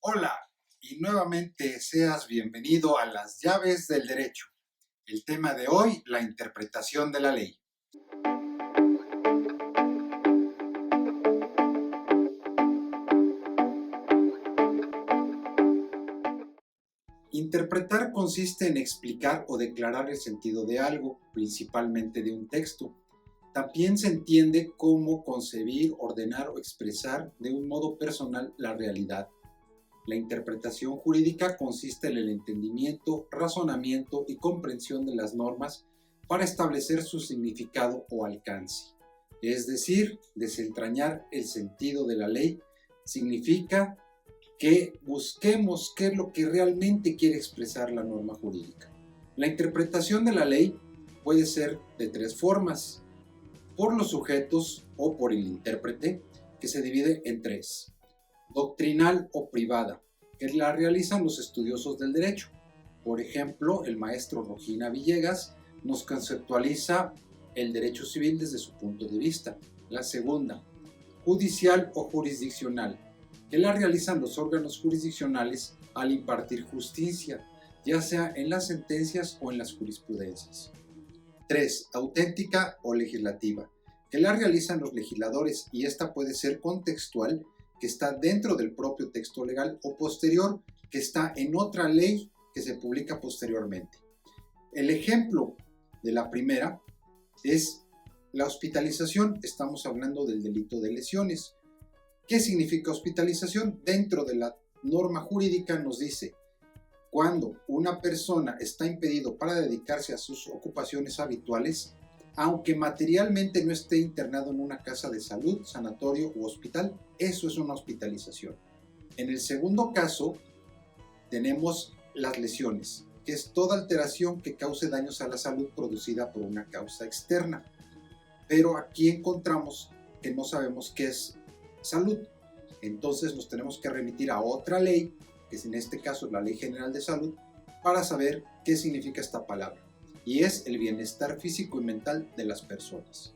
Hola y nuevamente seas bienvenido a las llaves del derecho. El tema de hoy, la interpretación de la ley. Interpretar consiste en explicar o declarar el sentido de algo, principalmente de un texto. También se entiende como concebir, ordenar o expresar de un modo personal la realidad. La interpretación jurídica consiste en el entendimiento, razonamiento y comprensión de las normas para establecer su significado o alcance. Es decir, desentrañar el sentido de la ley significa que busquemos qué es lo que realmente quiere expresar la norma jurídica. La interpretación de la ley puede ser de tres formas: por los sujetos o por el intérprete, que se divide en tres: doctrinal o privada, que la realizan los estudiosos del derecho. Por ejemplo, el maestro Rojina Villegas nos conceptualiza el derecho civil desde su punto de vista. La segunda, judicial o jurisdiccional, que la realizan los órganos jurisdiccionales al impartir justicia, ya sea en las sentencias o en las jurisprudencias. 3. Auténtica o legislativa, que la realizan los legisladores, y esta puede ser contextual, que está dentro del propio texto legal, o posterior, que está en otra ley que se publica posteriormente. El ejemplo de la primera es la hospitalización. Estamos hablando del delito de lesiones. ¿Qué significa hospitalización? Dentro de la norma jurídica nos dice: cuando una persona está impedido para dedicarse a sus ocupaciones habituales, aunque materialmente no esté internado en una casa de salud, sanatorio u hospital, eso es una hospitalización. En el segundo caso, tenemos las lesiones, que es toda alteración que cause daños a la salud producida por una causa externa. Pero aquí encontramos que no sabemos qué es salud. Entonces nos tenemos que remitir a otra ley, que es en este caso la Ley General de Salud, para saber qué significa esta palabra, y es el bienestar físico y mental de las personas.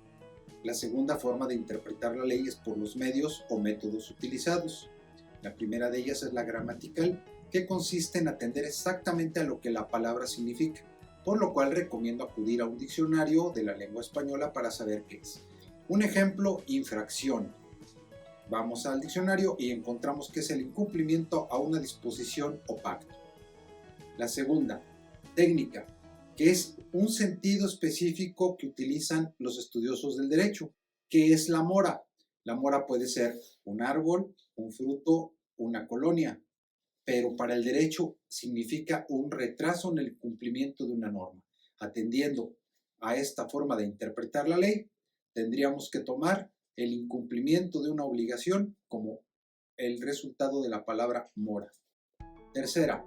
La segunda forma de interpretar la ley es por los medios o métodos utilizados. La primera de ellas es la gramatical, que consiste en atender exactamente a lo que la palabra significa, por lo cual recomiendo acudir a un diccionario de la lengua española para saber qué es. Un ejemplo: infracción. Vamos al diccionario y encontramos que es el incumplimiento a una disposición o pacto. La segunda, técnica, que es un sentido específico que utilizan los estudiosos del derecho. ¿Qué es la mora? La mora puede ser un árbol, un fruto, una colonia, pero para el derecho significa un retraso en el cumplimiento de una norma. Atendiendo a esta forma de interpretar la ley, tendríamos que tomar el incumplimiento de una obligación como el resultado de la palabra mora. Tercera,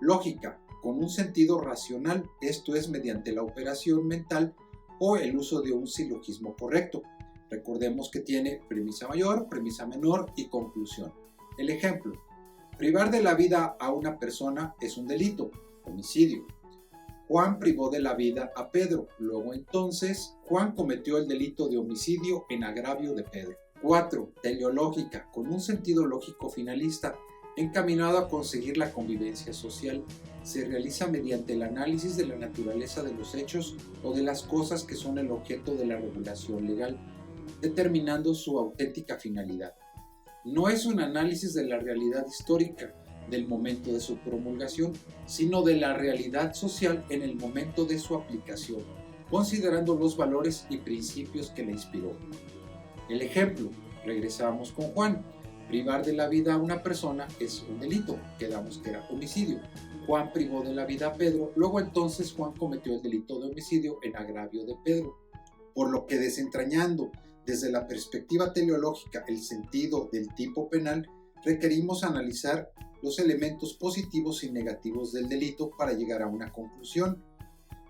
lógica, con un sentido racional, esto es mediante la operación mental o el uso de un silogismo correcto. Recordemos que tiene premisa mayor, premisa menor y conclusión. El ejemplo: privar de la vida a una persona es un delito, homicidio. Juan privó de la vida a Pedro, luego entonces Juan cometió el delito de homicidio en agravio de Pedro. 4. Teleológica, con un sentido lógico finalista, encaminado a conseguir la convivencia social. Se realiza mediante el análisis de la naturaleza de los hechos o de las cosas que son el objeto de la regulación legal, determinando su auténtica finalidad. No es un análisis de la realidad histórica del momento de su promulgación, sino de la realidad social en el momento de su aplicación, considerando los valores y principios que la inspiró. El ejemplo: regresamos con Juan. Privar de la vida a una persona es un delito, quedamos que era homicidio. Juan privó de la vida a Pedro, luego entonces Juan cometió el delito de homicidio en agravio de Pedro. Por lo que, desentrañando desde la perspectiva teleológica el sentido del tipo penal, requerimos analizar los elementos positivos y negativos del delito para llegar a una conclusión.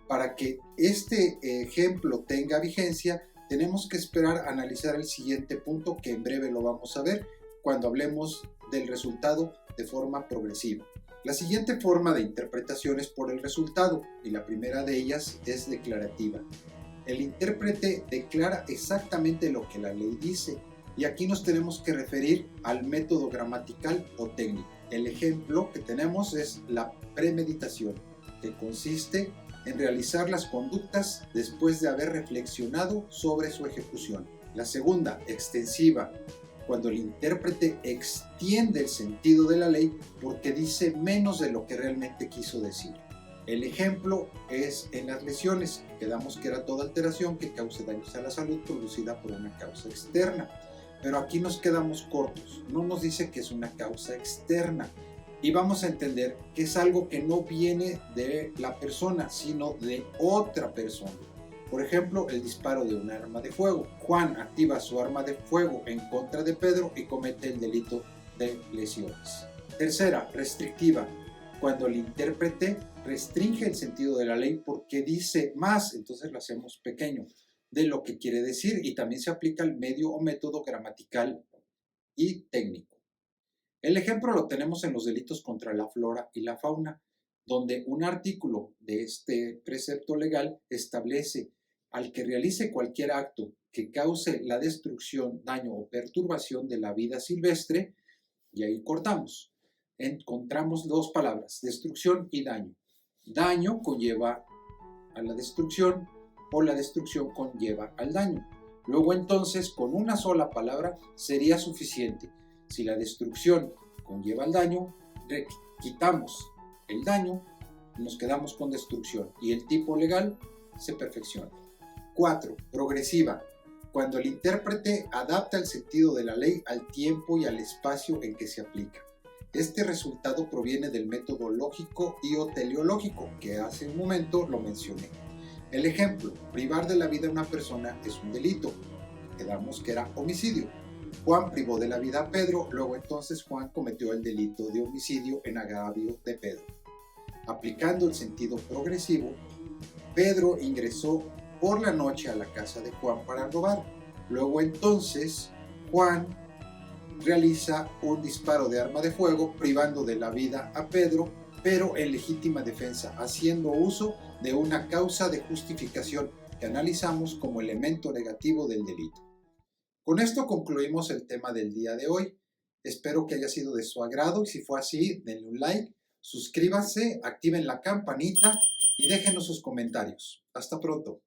Para que este ejemplo tenga vigencia, tenemos que esperar a analizar el siguiente punto, que en breve lo vamos a ver cuando hablemos del resultado de forma progresiva. La siguiente forma de interpretación es por el resultado, y la primera de ellas es declarativa. El intérprete declara exactamente lo que la ley dice, y aquí nos tenemos que referir al método gramatical o técnico. El ejemplo que tenemos es la premeditación, que consiste en realizar las conductas después de haber reflexionado sobre su ejecución. La segunda, extensiva, cuando el intérprete extiende el sentido de la ley porque dice menos de lo que realmente quiso decir. El ejemplo es en las lesiones. Quedamos que era toda alteración que cause daños a la salud producida por una causa externa. Pero aquí nos quedamos cortos. No nos dice que es una causa externa. Y vamos a entender que es algo que no viene de la persona, sino de otra persona. Por ejemplo, el disparo de un arma de fuego. Juan activa su arma de fuego en contra de Pedro y comete el delito de lesiones. Tercera, restrictiva. Cuando el intérprete restringe el sentido de la ley porque dice más, entonces lo hacemos pequeño, de lo que quiere decir, y también se aplica el medio o método gramatical y técnico. El ejemplo lo tenemos en los delitos contra la flora y la fauna, donde un artículo de este precepto legal establece al que realice cualquier acto que cause la destrucción, daño o perturbación de la vida silvestre, y ahí cortamos. Encontramos dos palabras, destrucción y daño. Daño conlleva a la destrucción o la destrucción conlleva al daño. Luego entonces con una sola palabra sería suficiente. Si la destrucción conlleva al daño, quitamos el daño, nos quedamos con destrucción y el tipo legal se perfecciona. 4. Progresiva. Cuando el intérprete adapta el sentido de la ley al tiempo y al espacio en que se aplica. Este resultado proviene del método lógico y o teleológico, que hace un momento lo mencioné. El ejemplo, privar de la vida a una persona es un delito. Quedamos que era homicidio. Juan privó de la vida a Pedro, luego entonces Juan cometió el delito de homicidio en agravio de Pedro. Aplicando el sentido progresivo, Pedro ingresó por la noche a la casa de Juan para robar. Luego entonces Juan realiza un disparo de arma de fuego privando de la vida a Pedro, pero en legítima defensa, haciendo uso de una causa de justificación que analizamos como elemento negativo del delito. Con esto concluimos el tema del día de hoy. Espero que haya sido de su agrado y si fue así, denle un like, suscríbanse, activen la campanita y déjenos sus comentarios. Hasta pronto.